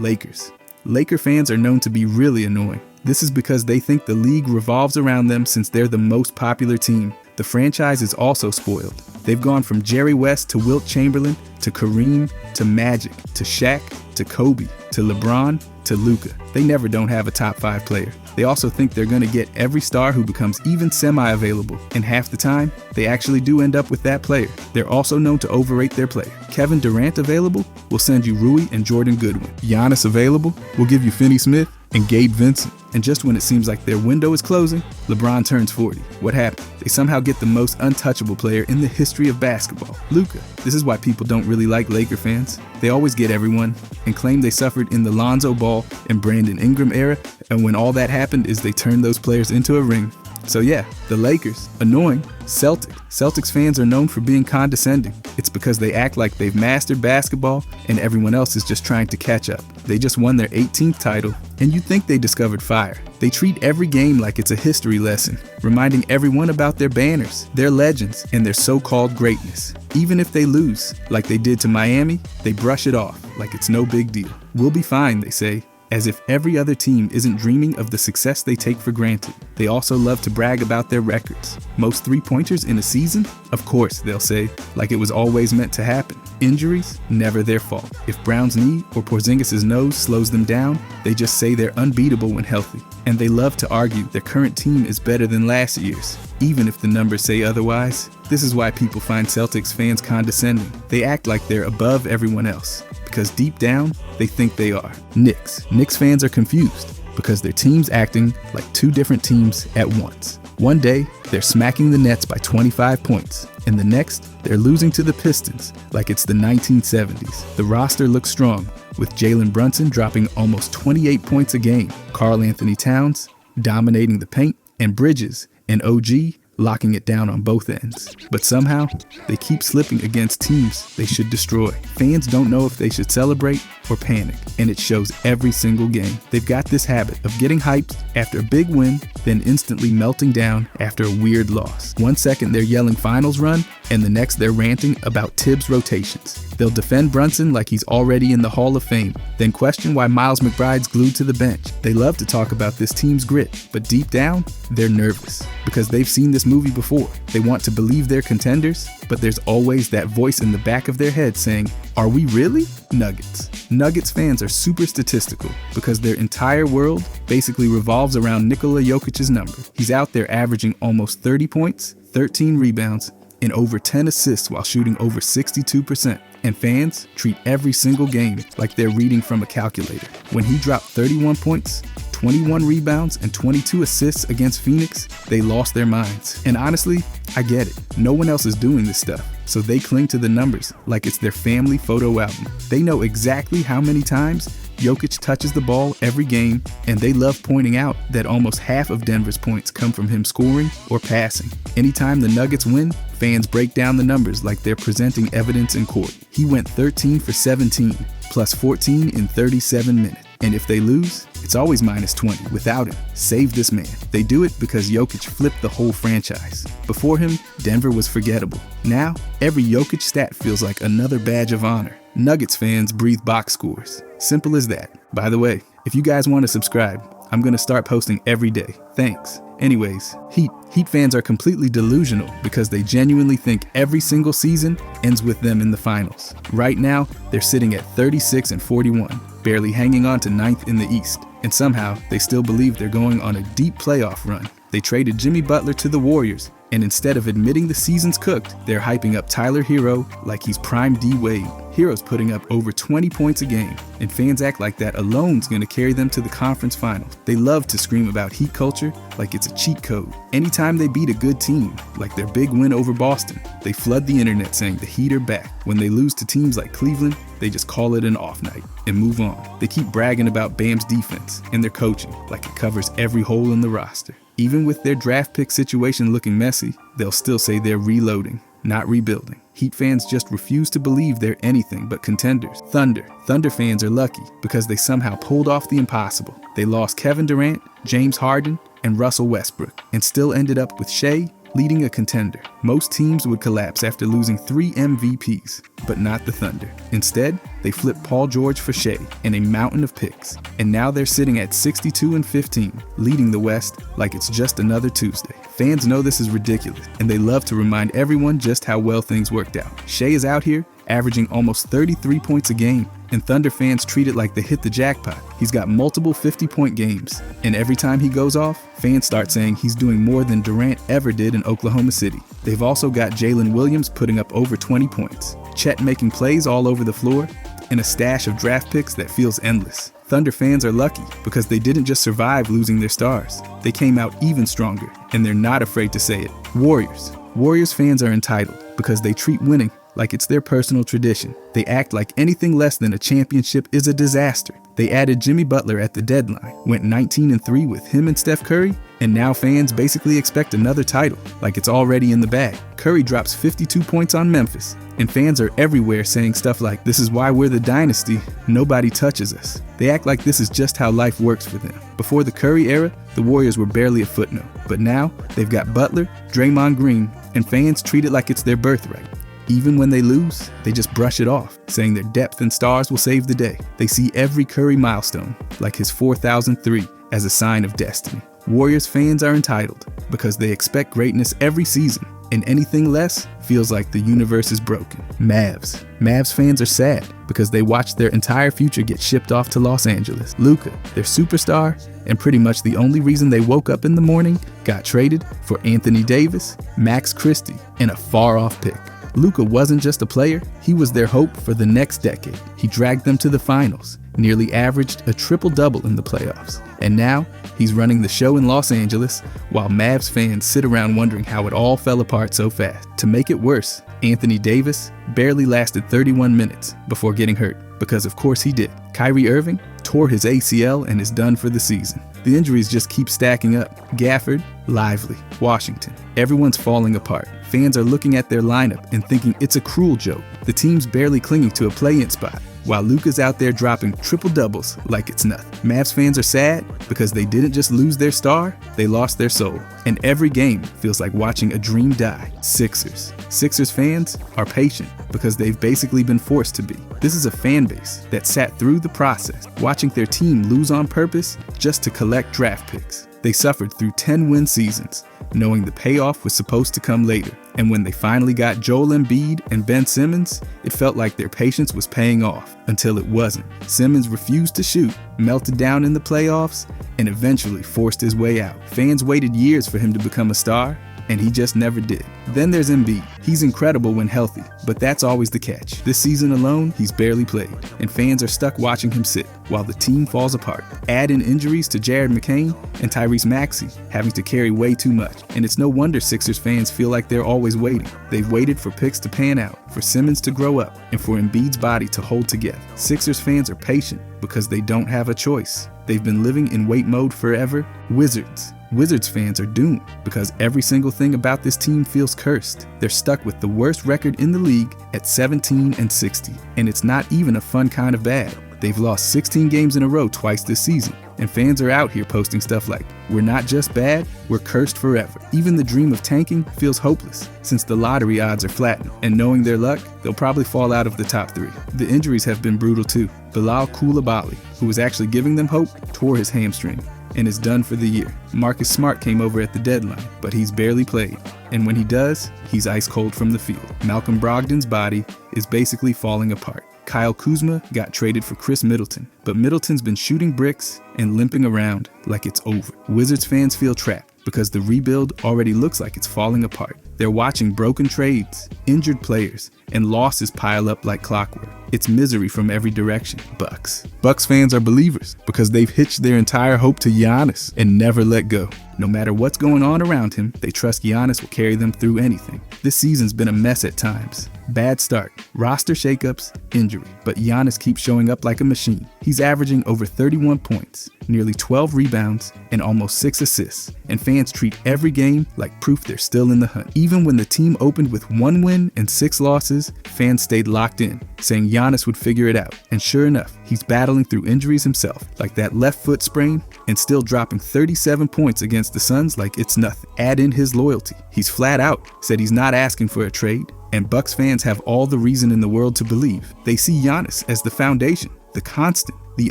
Lakers. Laker fans are known to be really annoying. This is because they think the league revolves around them since they're the most popular team. The franchise is also spoiled. They've gone from Jerry West to Wilt Chamberlain to Kareem to Magic to Shaq to Kobe to LeBron to Luka. They never don't have a top 5 player. They also think they're going to get every star who becomes even semi-available, and half the time, they actually do end up with that player. They're also known to overrate their player. Kevin Durant available? We'll send you Rui and Jordan Goodwin. Giannis available? We'll give you Finney Smith and Gabe Vincent. And just when it seems like their window is closing, LeBron turns 40. What happened? They somehow get the most untouchable player in the history of basketball, Luka. This is why people don't really like Laker fans. They always get everyone and claim they suffered in the Lonzo Ball and Brandon Ingram era, and when all that happened is they turned those players into a ring. So yeah, the Lakers, annoying. Celtics fans are known for being condescending. It's because they act like they've mastered basketball and everyone else is just trying to catch up. They just won their 18th title, and you'd think they discovered fire. They treat every game like it's a history lesson, reminding everyone about their banners, their legends, and their so-called greatness. Even if they lose, like they did to Miami, they brush it off like it's no big deal. We'll be fine, they say, as if every other team isn't dreaming of the success they take for granted. They also love to brag about their records. Most three-pointers in a season? Of course, they'll say, like it was always meant to happen. Injuries? Never their fault. If Brown's knee or Porzingis' nose slows them down, they just say they're unbeatable when healthy. And they love to argue their current team is better than last year's, even if the numbers say otherwise. This is why people find Celtics fans condescending. They act like they're above everyone else, because deep down, they think they are. Knicks fans are confused because their team's acting like two different teams at once. One day, they're smacking the Nets by 25 points, and the next, they're losing to the Pistons like it's the 1970s. The roster looks strong, with Jalen Brunson dropping almost 28 points a game, Karl Anthony Towns dominating the paint, and Bridges and OG locking it down on both ends. But somehow, they keep slipping against teams they should destroy. Fans don't know if they should celebrate or panic, and it shows every single game. They've got this habit of getting hyped after a big win, then instantly melting down after a weird loss. 1 second they're yelling finals run, and the next they're ranting about Tibbs rotations. They'll defend Brunson like he's already in the Hall of Fame, then question why Miles McBride's glued to the bench. They love to talk about this team's grit, but deep down, they're nervous because they've seen this movie before. They want to believe they're contenders, but there's always that voice in the back of their head saying, "Are we really?" Nuggets fans are super statistical because their entire world basically revolves around Nikola Jokic's number. He's out there averaging almost 30 points, 13 rebounds, and over 10 assists while shooting over 62%. And fans treat every single game like they're reading from a calculator. When he dropped 31 points, 21 rebounds, and 22 assists against Phoenix, they lost their minds. And honestly, I get it. No one else is doing this stuff, so they cling to the numbers like it's their family photo album. They know exactly how many times Jokic touches the ball every game, and they love pointing out that almost half of Denver's points come from him scoring or passing. Anytime the Nuggets win, fans break down the numbers like they're presenting evidence in court. He went 13 for 17, plus 14 in 37 minutes. And if they lose, it's always minus 20 without him. Save this man. They do it because Jokic flipped the whole franchise. Before him, Denver was forgettable. Now, every Jokic stat feels like another badge of honor. Nuggets fans breathe box scores. Simple as that. By the way, if you guys want to subscribe, I'm going to start posting every day. Thanks. Anyways, Heat fans are completely delusional because they genuinely think every single season ends with them in the finals. Right now, they're sitting at 36-41, barely hanging on to 9th in the East. And somehow, they still believe they're going on a deep playoff run. They traded Jimmy Butler to the Warriors, and instead of admitting the season's cooked, they're hyping up Tyler Hero like he's prime D-Wade. Hero's putting up over 20 points a game, and fans act like that alone's gonna carry them to the conference finals. They love to scream about Heat culture like it's a cheat code. Anytime they beat a good team, like their big win over Boston, they flood the internet saying the Heat are back. When they lose to teams like Cleveland, they just call it an off night and move on. They keep bragging about Bam's defense and their coaching like it covers every hole in the roster. Even with their draft pick situation looking messy, they'll still say they're reloading, not rebuilding. Heat fans just refuse to believe they're anything but contenders. Thunder fans are lucky because they somehow pulled off the impossible. They lost Kevin Durant, James Harden, and Russell Westbrook, and still ended up with Shea, leading a contender. Most teams would collapse after losing 3 MVPs, but not the Thunder. Instead, they flipped Paul George for Shea and a mountain of picks. And now they're sitting at 62-15, leading the West like it's just another Tuesday. Fans know this is ridiculous, and they love to remind everyone just how well things worked out. Shea is out here averaging almost 33 points a game, and Thunder fans treat it like they hit the jackpot. He's got multiple 50-point games, and every time he goes off, fans start saying he's doing more than Durant ever did in Oklahoma City. They've also got Jalen Williams putting up over 20 points, Chet making plays all over the floor, and a stash of draft picks that feels endless. Thunder fans are lucky because they didn't just survive losing their stars. They came out even stronger, and they're not afraid to say it. Warriors fans are entitled because they treat winning like it's their personal tradition. They act like anything less than a championship is a disaster. They added Jimmy Butler at the deadline, went 19-3 with him and Steph Curry, and now fans basically expect another title, like it's already in the bag. Curry drops 52 points on Memphis, and fans are everywhere saying stuff like, "This is why we're the dynasty, nobody touches us." They act like this is just how life works for them. Before the Curry era, the Warriors were barely a footnote, but now they've got Butler, Draymond Green, and fans treat it like it's their birthright. Even when they lose, they just brush it off, saying their depth and stars will save the day. They see every Curry milestone, like his 4,003, as a sign of destiny. Warriors fans are entitled because they expect greatness every season, and anything less feels like the universe is broken. Mavs fans are sad because they watched their entire future get shipped off to Los Angeles. Luka, their superstar, and pretty much the only reason they woke up in the morning, got traded for Anthony Davis, Max Christie, and a far-off pick. Luka wasn't just a player, he was their hope for the next decade. He dragged them to the finals, nearly averaged a triple-double in the playoffs. And now, he's running the show in Los Angeles, while Mavs fans sit around wondering how it all fell apart so fast. To make it worse, Anthony Davis barely lasted 31 minutes before getting hurt, because of course he did. Kyrie Irving tore his ACL and is done for the season. The injuries just keep stacking up. Gafford, Lively, Washington. Everyone's falling apart. Fans are looking at their lineup and thinking it's a cruel joke. The team's barely clinging to a play-in spot, while Luka's out there dropping triple-doubles like it's nothing. Mavs fans are sad because they didn't just lose their star, they lost their soul. And every game feels like watching a dream die. Sixers fans are patient because they've basically been forced to be. This is a fan base that sat through the process, watching their team lose on purpose just to collect draft picks. They suffered through 10-win seasons, knowing the payoff was supposed to come later. And when they finally got Joel Embiid and Ben Simmons, it felt like their patience was paying off, until it wasn't. Simmons refused to shoot, melted down in the playoffs, and eventually forced his way out. Fans waited years for him to become a star, and he just never did. Then there's Embiid. He's incredible when healthy, but that's always the catch. This season alone, he's barely played, and fans are stuck watching him sit while the team falls apart. Add in injuries to Jared McCain and Tyrese Maxey, having to carry way too much. And it's no wonder Sixers fans feel like they're always waiting. They've waited for picks to pan out, for Simmons to grow up, and for Embiid's body to hold together. Sixers fans are patient because they don't have a choice. They've been living in wait mode forever. Wizards fans are doomed because every single thing about this team feels cursed. They're stuck with the worst record in the league at 17-60, and it's not even a fun kind of bad. They've lost 16 games in a row twice this season, and fans are out here posting stuff like, "We're not just bad, we're cursed forever." Even the dream of tanking feels hopeless since the lottery odds are flattened, and knowing their luck, they'll probably fall out of the top 3. The injuries have been brutal too. Bilal Coulibaly, who was actually giving them hope, tore his hamstring and is done for the year. Marcus Smart came over at the deadline, but he's barely played. And when he does, he's ice cold from the field. Malcolm Brogdon's body is basically falling apart. Kyle Kuzma got traded for Chris Middleton, but Middleton's been shooting bricks and limping around like it's over. Wizards fans feel trapped because the rebuild already looks like it's falling apart. They're watching broken trades, injured players, and losses pile up like clockwork. It's misery from every direction. Bucks fans are believers because they've hitched their entire hope to Giannis and never let go. No matter what's going on around him, they trust Giannis will carry them through anything. This season's been a mess at times. Bad start, roster shakeups, injury. But Giannis keeps showing up like a machine. He's averaging over 31 points, nearly 12 rebounds, and almost 6 assists. And fans treat every game like proof they're still in the hunt. Even when the team opened with 1 win and 6 losses, fans stayed locked in, saying Giannis would figure it out. And sure enough, he's battling through injuries himself, like that left foot sprain, and still dropping 37 points against the Suns like it's nothing. Add in his loyalty. He's flat out said he's not asking for a trade. And Bucks fans have all the reason in the world to believe. They see Giannis as the foundation, the constant, the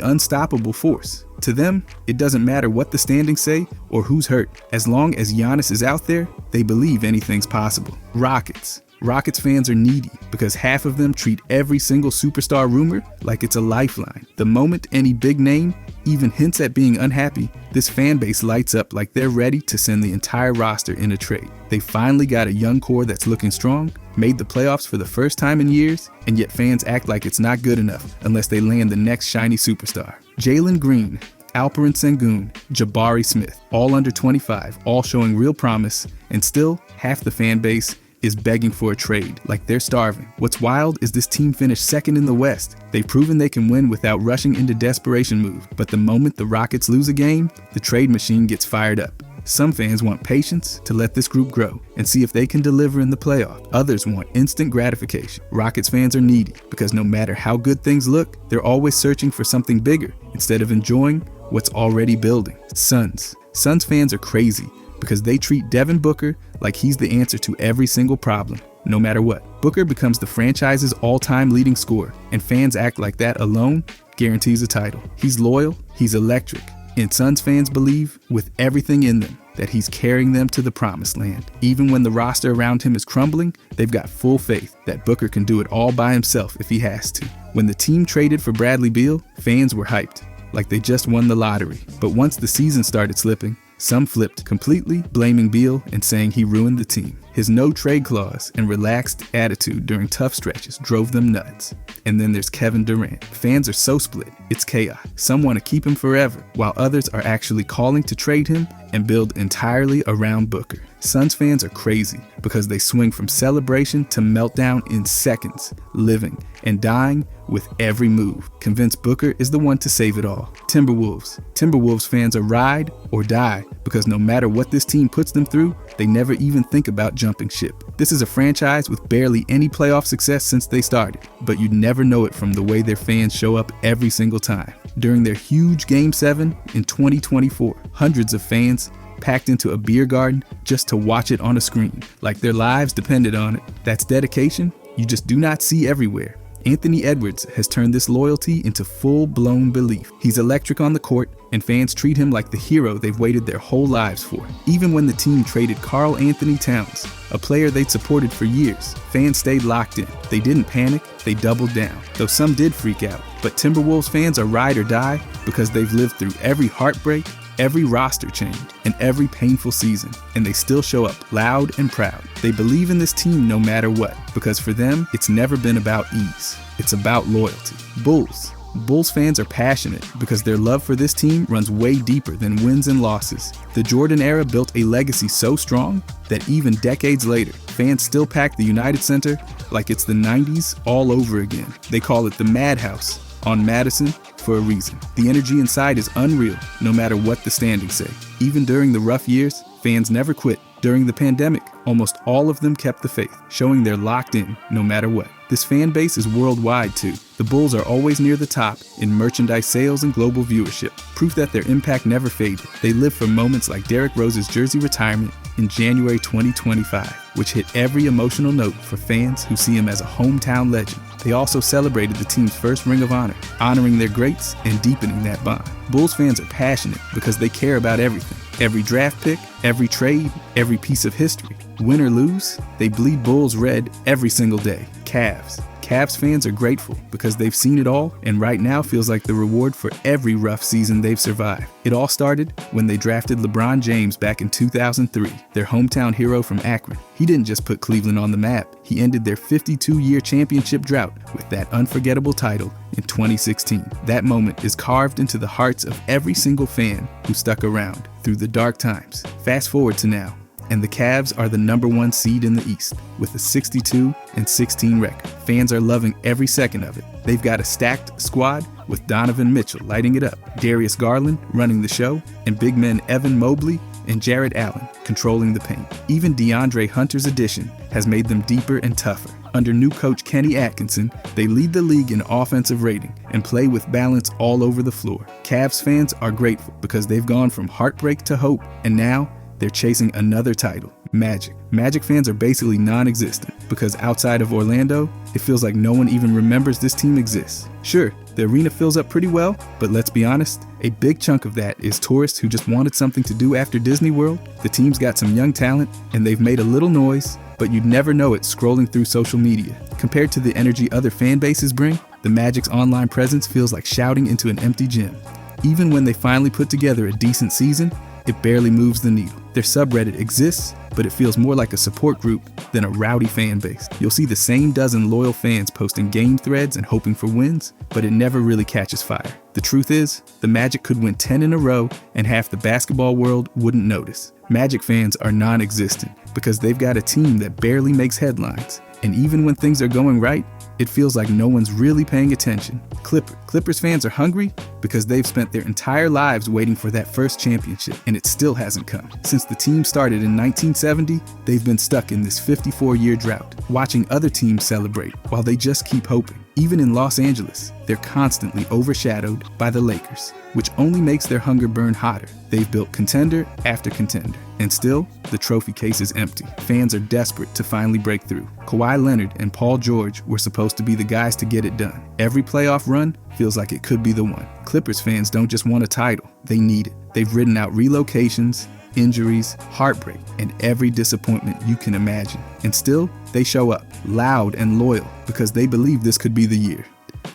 unstoppable force. To them, it doesn't matter what the standings say or who's hurt. As long as Giannis is out there, they believe anything's possible. Rockets fans are needy because half of them treat every single superstar rumor like it's a lifeline. The moment any big name even hints at being unhappy, this fan base lights up like they're ready to send the entire roster in a trade. They finally got a young core that's looking strong, made the playoffs for the first time in years, and yet fans act like it's not good enough unless they land the next shiny superstar. Jalen Green, Alperen Sengun, Jabari Smith, all under 25, all showing real promise, and still half the fan base is begging for a trade, like they're starving. What's wild is this team finished second in the West. They've proven they can win without rushing into desperation moves, but the moment the Rockets lose a game, the trade machine gets fired up. Some fans want patience to let this group grow and see if they can deliver in the playoff. Others want instant gratification. Rockets fans are needy because no matter how good things look, they're always searching for something bigger instead of enjoying what's already building. Suns fans are crazy because they treat Devin Booker like he's the answer to every single problem, no matter what. Booker becomes the franchise's all-time leading scorer, and fans act like that alone guarantees a title. He's loyal, he's electric, and Suns fans believe with everything in them that he's carrying them to the promised land. Even when the roster around him is crumbling, they've got full faith that Booker can do it all by himself if he has to. When the team traded for Bradley Beal, fans were hyped, like they just won the lottery. But once the season started slipping, some flipped completely, blaming Beal and saying he ruined the team. His no-trade clause and relaxed attitude during tough stretches drove them nuts. And then there's Kevin Durant. Fans are so split, it's chaos. Some want to keep him forever, while others are actually calling to trade him and build entirely around Booker. Suns fans are crazy because they swing from celebration to meltdown in seconds, living and dying with every move, convinced Booker is the one to save it all. Timberwolves fans are ride or die because no matter what this team puts them through, they never even think about jumping ship. This is a franchise with barely any playoff success since they started, but you'd never know it from the way their fans show up every single time. During their huge Game 7 in 2024, hundreds of fans packed into a beer garden just to watch it on a screen, like their lives depended on it. That's dedication you just do not see everywhere. Anthony Edwards has turned this loyalty into full-blown belief. He's electric on the court, and fans treat him like the hero they've waited their whole lives for. Even when the team traded Karl Anthony Towns, a player they'd supported for years, fans stayed locked in. They didn't panic, they doubled down, though some did freak out. But Timberwolves fans are ride or die because they've lived through every heartbreak, every roster change, and every painful season, and they still show up loud and proud. They believe in this team no matter what, because for them, it's never been about ease. It's about loyalty. Bulls fans are passionate because their love for this team runs way deeper than wins and losses. The Jordan era built a legacy so strong that even decades later, fans still pack the United Center like it's the 90s all over again. They call it the Madhouse on Madison for a reason. The energy inside is unreal, no matter what the standings say. Even during the rough years, fans never quit. During the pandemic, almost all of them kept the faith, showing they're locked in no matter what. This fan base is worldwide too. The Bulls are always near the top in merchandise sales and global viewership, proof that their impact never faded. They live for moments like Derrick Rose's jersey retirement in January 2025, which hit every emotional note for fans who see him as a hometown legend. They also celebrated the team's first Ring of Honor, honoring their greats and deepening that bond. Bulls fans are passionate because they care about everything. Every draft pick, every trade, every piece of history. Win or lose, they bleed Bulls red every single day. Cavs fans are grateful because they've seen it all, and right now feels like the reward for every rough season they've survived. It all started when they drafted LeBron James back in 2003, their hometown hero from Akron. He didn't just put Cleveland on the map, he ended their 52-year championship drought with that unforgettable title in 2016. That moment is carved into the hearts of every single fan who stuck around through the dark times. Fast forward to now. and the Cavs are the #1 seed in the East with a 62-16 record. Fans are loving every second of it. They've got a stacked squad with Donovan Mitchell lighting it up, Darius Garland running the show, and big men Evan Mobley and Jarrett Allen controlling the paint. Even DeAndre Hunter's addition has made them deeper and tougher. Under new coach Kenny Atkinson, they lead the league in offensive rating and play with balance all over the floor. Cavs fans are grateful because they've gone from heartbreak to hope, and now they're chasing another title, Magic. Magic fans are basically non-existent because outside of Orlando, it feels like no one even remembers this team exists. Sure, the arena fills up pretty well, but let's be honest, a big chunk of that is tourists who just wanted something to do after Disney World. The team's got some young talent, and they've made a little noise, but you'd never know it scrolling through social media. Compared to the energy other fan bases bring, the Magic's online presence feels like shouting into an empty gym. Even when they finally put together a decent season, it barely moves the needle. Their subreddit exists, but it feels more like a support group than a rowdy fan base. You'll see the same dozen loyal fans posting game threads and hoping for wins, but it never really catches fire. The truth is, the Magic could win 10 in a row and half the basketball world wouldn't notice. Magic fans are non-existent because they've got a team that barely makes headlines. And even when things are going right, it feels like no one's really paying attention. Clippers fans are hungry because they've spent their entire lives waiting for that first championship, and it still hasn't come. Since the team started in 1970, they've been stuck in this 54-year drought, watching other teams celebrate while they just keep hoping. Even in Los Angeles, they're constantly overshadowed by the Lakers, which only makes their hunger burn hotter. They've built contender after contender, and still, the trophy case is empty. Fans are desperate to finally break through. Kawhi Leonard and Paul George were supposed to be the guys to get it done. Every playoff run feels like it could be the one. Clippers fans don't just want a title, they need it. They've ridden out relocations, injuries, heartbreak, and every disappointment you can imagine. And still, they show up, loud and loyal, because they believe this could be the year.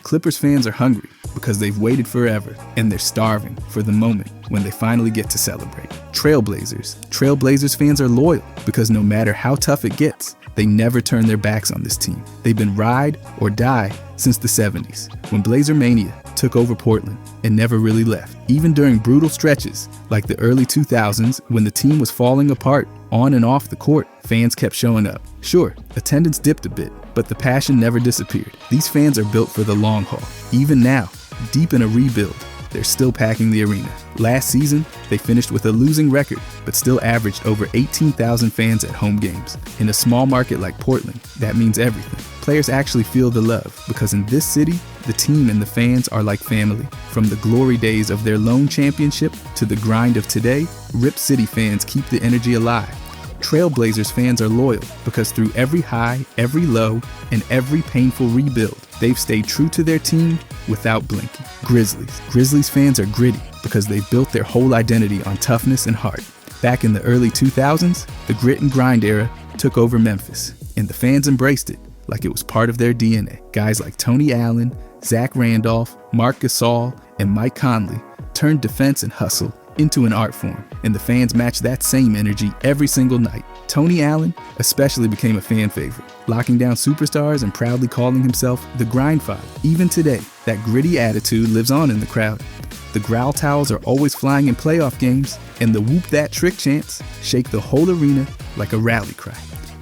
Clippers fans are hungry because they've waited forever, and they're starving for the moment when they finally get to celebrate. Trailblazers fans are loyal because no matter how tough it gets, they never turn their backs on this team. They've been ride or die since the 70s, when Blazer Mania took over Portland and never really left. Even during brutal stretches like the early 2000s when the team was falling apart on and off the court, fans kept showing up. Sure, attendance dipped a bit, but the passion never disappeared. These fans are built for the long haul. Even now, deep in a rebuild, they're still packing the arena. Last season, they finished with a losing record, but still averaged over 18,000 fans at home games. In a small market like Portland, that means everything. Players actually feel the love, because in this city, the team and the fans are like family. From the glory days of their lone championship to the grind of today, Rip City fans keep the energy alive. Trailblazers fans are loyal because through every high, every low, and every painful rebuild, they've stayed true to their team without blinking. Grizzlies fans are gritty because they've built their whole identity on toughness and heart. Back in the early 2000s, the grit and grind era took over Memphis, and the fans embraced it like it was part of their DNA. Guys like Tony Allen, Zach Randolph, Marc Gasol, and Mike Conley turned defense and hustle into an art form, and the fans matched that same energy every single night. Tony Allen especially became a fan favorite, locking down superstars and proudly calling himself the Grind Father. Even today, that gritty attitude lives on in the crowd. The growl towels are always flying in playoff games, and the whoop that trick chants shake the whole arena like a rally cry.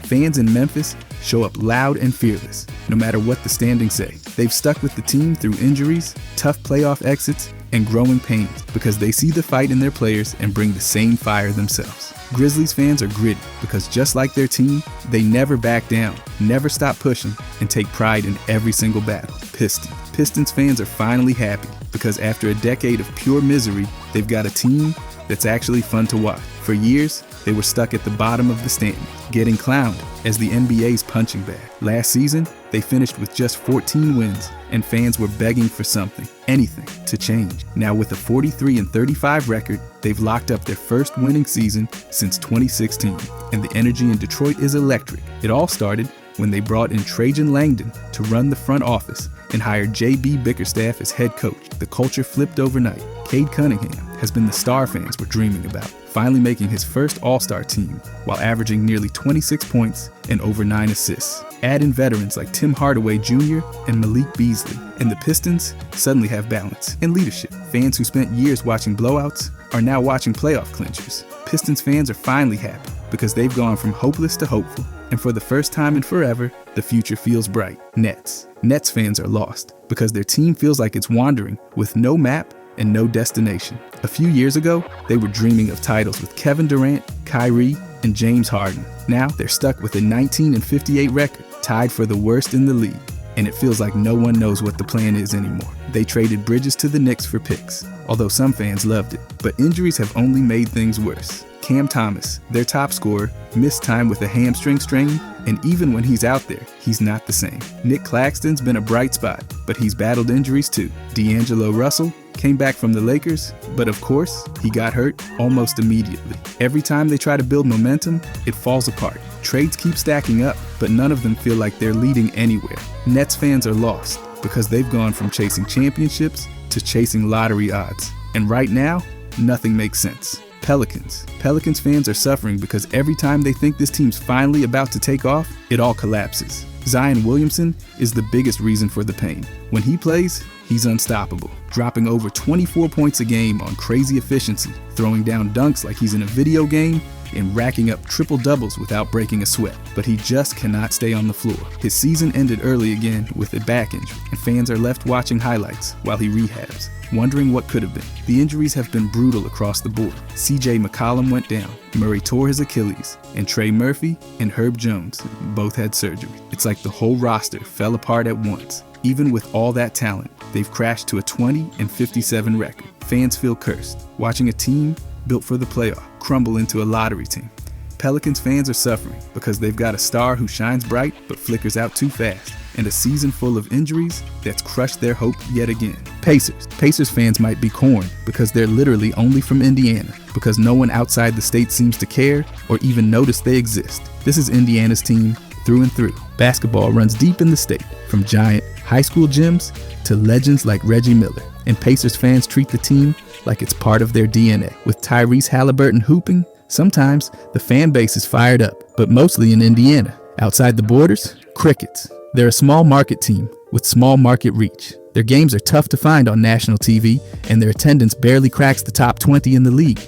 Fans in Memphis show up loud and fearless, no matter what the standings say. They've stuck with the team through injuries, tough playoff exits, and growing pains because they see the fight in their players and bring the same fire themselves. Grizzlies fans are gritty because just like their team, they never back down, never stop pushing, and take pride in every single battle. Pistons fans are finally happy because after a decade of pure misery, they've got a team that's actually fun to watch. For years, they were stuck at the bottom of the standings, getting clowned as the NBA's punching bag. Last season, they finished with just 14 wins, and fans were begging for something, anything, to change. Now with a 43-35 record, they've locked up their first winning season since 2016, and the energy in Detroit is electric. It all started when they brought in Trajan Langdon to run the front office and hired J.B. Bickerstaff as head coach. The culture flipped overnight. Cade Cunningham has been the star fans were dreaming about, finally making his first All-Star team while averaging nearly 26 points and over 9 assists. Add in veterans like Tim Hardaway Jr. and Malik Beasley, and the Pistons suddenly have balance and leadership. Fans who spent years watching blowouts are now watching playoff clinchers. Pistons fans are finally happy because they've gone from hopeless to hopeful. And for the first time in forever, the future feels bright. Nets. Nets fans are lost because their team feels like it's wandering with no map and no destination. A few years ago, they were dreaming of titles with Kevin Durant, Kyrie, and James Harden. Now they're stuck with a 19-58 record, tied for the worst in the league. And it feels like no one knows what the plan is anymore. They traded Bridges to the Knicks for picks, although some fans loved it. But injuries have only made things worse. Cam Thomas, their top scorer, missed time with a hamstring strain, and even when he's out there, he's not the same. Nick Claxton's been a bright spot, but he's battled injuries too. D'Angelo Russell came back from the Lakers, but of course, he got hurt almost immediately. Every time they try to build momentum, it falls apart. Trades keep stacking up, but none of them feel like they're leading anywhere. Nets fans are lost because they've gone from chasing championships to chasing lottery odds. And right now, nothing makes sense. Pelicans. Pelicans fans are suffering because every time they think this team's finally about to take off, it all collapses. Zion Williamson is the biggest reason for the pain. When he plays, he's unstoppable, dropping over 24 points a game on crazy efficiency, throwing down dunks like he's in a video game, and racking up triple doubles without breaking a sweat. But he just cannot stay on the floor. His season ended early again with a back injury, and fans are left watching highlights while he rehabs, wondering what could have been. The injuries have been brutal across the board. CJ McCollum went down, Murray tore his Achilles, and Trey Murphy and Herb Jones both had surgery. It's like the whole roster fell apart at once. Even with all that talent, they've crashed to a 20-57 record. Fans feel cursed, watching a team built for the playoff crumble into a lottery team. Pelicans fans are suffering because they've got a star who shines bright but flickers out too fast, and a season full of injuries that's crushed their hope yet again. Pacers fans might be corned because they're literally only from Indiana, because no one outside the state seems to care or even notice they exist. This is Indiana's team through and through. Basketball runs deep in the state, from giant high school gyms to legends like Reggie Miller. And Pacers fans treat the team like it's part of their DNA. With Tyrese Halliburton hooping, sometimes the fan base is fired up, but mostly in Indiana. Outside the borders, crickets. They're a small market team with small market reach. Their games are tough to find on national TV, and their attendance barely cracks the top 20 in the league.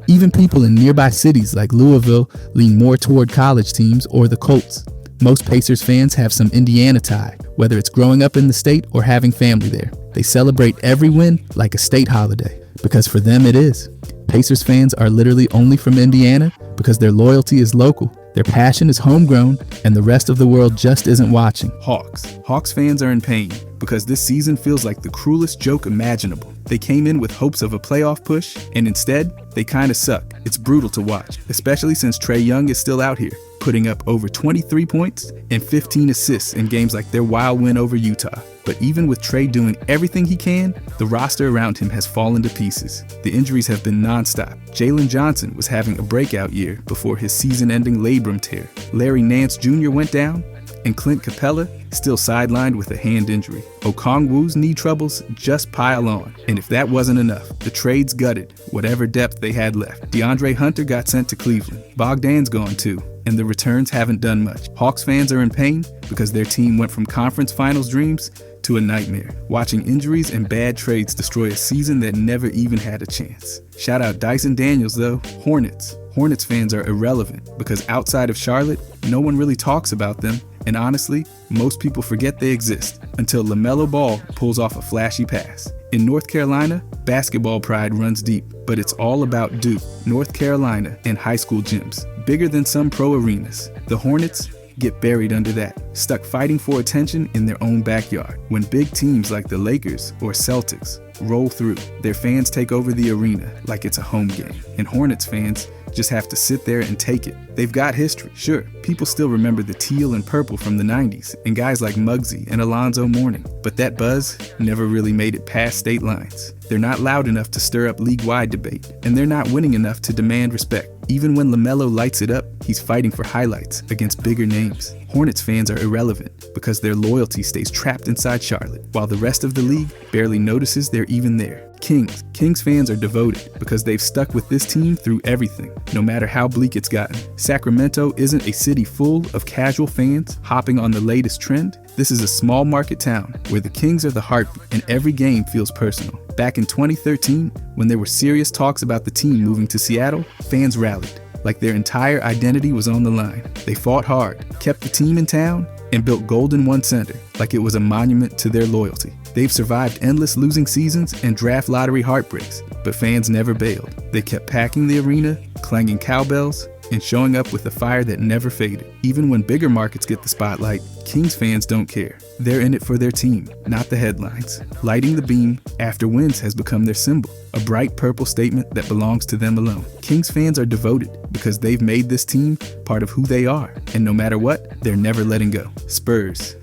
Even people in nearby cities like Louisville lean more toward college teams or the Colts. Most Pacers fans have some Indiana tie, whether it's growing up in the state or having family there. They celebrate every win like a state holiday, because for them it is. Pacers fans are literally only from Indiana because their loyalty is local, their passion is homegrown, and the rest of the world just isn't watching. Hawks fans are in pain because this season feels like the cruelest joke imaginable. They came in with hopes of a playoff push, and instead, they kinda suck. It's brutal to watch, especially since Trae Young is still out here, putting up over 23 points and 15 assists in games like their wild win over Utah. But even with Trae doing everything he can, the roster around him has fallen to pieces. The injuries have been nonstop. Jalen Johnson was having a breakout year before his season-ending labrum tear. Larry Nance Jr. went down, and Clint Capella still sidelined with a hand injury. Okongwu's knee troubles just pile on, and if that wasn't enough, the trades gutted whatever depth they had left. DeAndre Hunter got sent to Cleveland. Bogdan's gone too, and the returns haven't done much. Hawks fans are in pain because their team went from conference finals dreams to a nightmare, watching injuries and bad trades destroy a season that never even had a chance. Shout out Dyson Daniels though. Hornets fans are irrelevant because outside of Charlotte, no one really talks about them, and honestly, most people forget they exist until LaMelo Ball pulls off a flashy pass. In North Carolina, basketball pride runs deep, but it's all about Duke, North Carolina, and high school gyms, bigger than some pro arenas. The Hornets get buried under that, stuck fighting for attention in their own backyard. When big teams like the Lakers or Celtics roll through, their fans take over the arena like it's a home game, and Hornets fans just have to sit there and take it. They've got history, sure. People still remember the teal and purple from the 90s and guys like Muggsy and Alonzo Mourning, but that buzz never really made it past state lines. They're not loud enough to stir up league-wide debate, and they're not winning enough to demand respect. Even when LaMelo lights it up, he's fighting for highlights against bigger names. Hornets fans are irrelevant because their loyalty stays trapped inside Charlotte, while the rest of the league barely notices they're even there. Kings fans are devoted because they've stuck with this team through everything, no matter how bleak it's gotten. Sacramento isn't a city full of casual fans hopping on the latest trend. This is a small market town where the Kings are the heartbeat and every game feels personal. Back in 2013, when there were serious talks about the team moving to Seattle, fans rallied. like their entire identity was on the line. They fought hard, kept the team in town, and built gold in one center, like it was a monument to their loyalty. They've survived endless losing seasons and draft lottery heartbreaks, but fans never bailed. They kept packing the arena, clanging cowbells, and showing up with a fire that never faded. Even when bigger markets get the spotlight, Kings fans don't care. They're in it for their team, not the headlines. Lighting the beam after wins has become their symbol, a bright purple statement that belongs to them alone. Kings fans are devoted because they've made this team part of who they are, and no matter what, they're never letting go. Spurs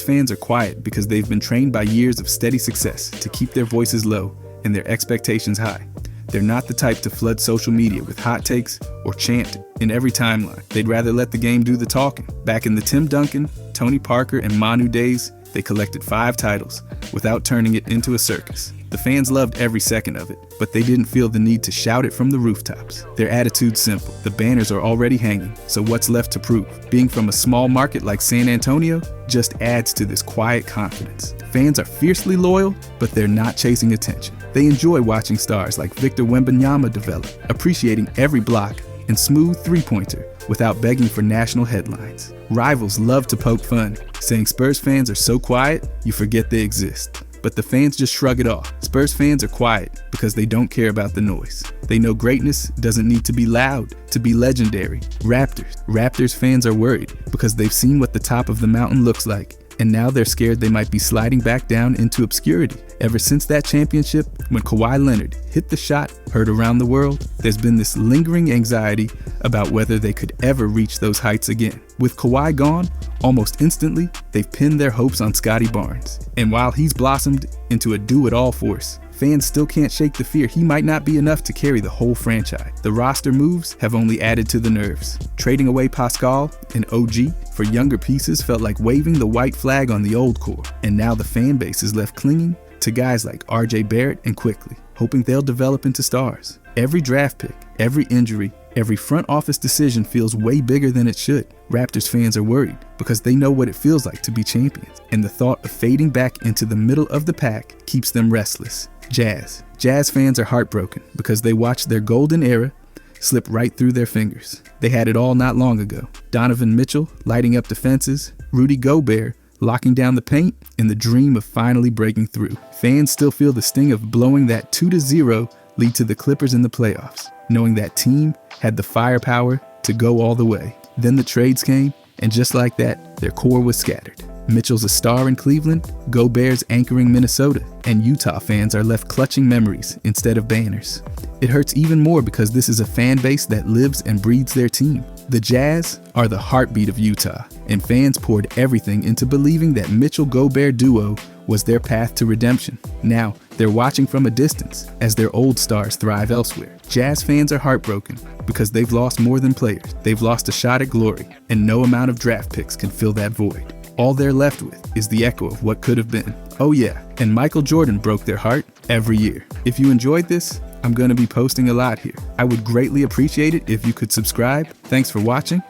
fans are quiet because they've been trained by years of steady success to keep their voices low and their expectations high. They're not the type to flood social media with hot takes or chant in every timeline. They'd rather let the game do the talking. Back in the Tim Duncan, Tony Parker, and Manu days, they collected 5 titles without turning it into a circus. The fans loved every second of it, but they didn't feel the need to shout it from the rooftops. Their attitude's simple. The banners are already hanging, so what's left to prove? Being from a small market like San Antonio just adds to this quiet confidence. Fans are fiercely loyal, but they're not chasing attention. They enjoy watching stars like Victor Wembanyama develop, appreciating every block and smooth three-pointer without begging for national headlines. Rivals love to poke fun, saying Spurs fans are so quiet, you forget they exist. But the fans just shrug it off. Spurs fans are quiet because they don't care about the noise. They know greatness doesn't need to be loud to be legendary. Raptors fans are worried because they've seen what the top of the mountain looks like, and now they're scared they might be sliding back down into obscurity. Ever since that championship, when Kawhi Leonard hit the shot heard around the world, there's been this lingering anxiety about whether they could ever reach those heights again. With Kawhi gone, almost instantly, they've pinned their hopes on Scotty Barnes. And while he's blossomed into a do-it-all force, fans still can't shake the fear he might not be enough to carry the whole franchise. The roster moves have only added to the nerves. Trading away Pascal and OG for younger pieces felt like waving the white flag on the old core, and now the fan base is left clinging to guys like RJ Barrett and Quickly, hoping they'll develop into stars. Every draft pick, every injury, every front office decision feels way bigger than it should. Raptors fans are worried because they know what it feels like to be champions, and the thought of fading back into the middle of the pack keeps them restless. Jazz fans are heartbroken because they watched their golden era slip right through their fingers. They had it all not long ago. Donovan Mitchell lighting up defenses, Rudy Gobert locking down the paint, and the dream of finally breaking through. Fans still feel the sting of blowing that 2-0 lead to the Clippers in the playoffs, knowing that team had the firepower to go all the way. Then the trades came, and just like that, their core was scattered. Mitchell's a star in Cleveland, Gobert's anchoring Minnesota, and Utah fans are left clutching memories instead of banners. It hurts even more because this is a fan base that lives and breathes their team. The Jazz are the heartbeat of Utah, and fans poured everything into believing that Mitchell-Gobert duo was their path to redemption. Now, they're watching from a distance as their old stars thrive elsewhere. Jazz fans are heartbroken because they've lost more than players. They've lost a shot at glory, and no amount of draft picks can fill that void. All they're left with is the echo of what could have been. Oh yeah, and Michael Jordan broke their heart every year. If you enjoyed this, I'm going to be posting a lot here. I would greatly appreciate it if you could subscribe. Thanks for watching,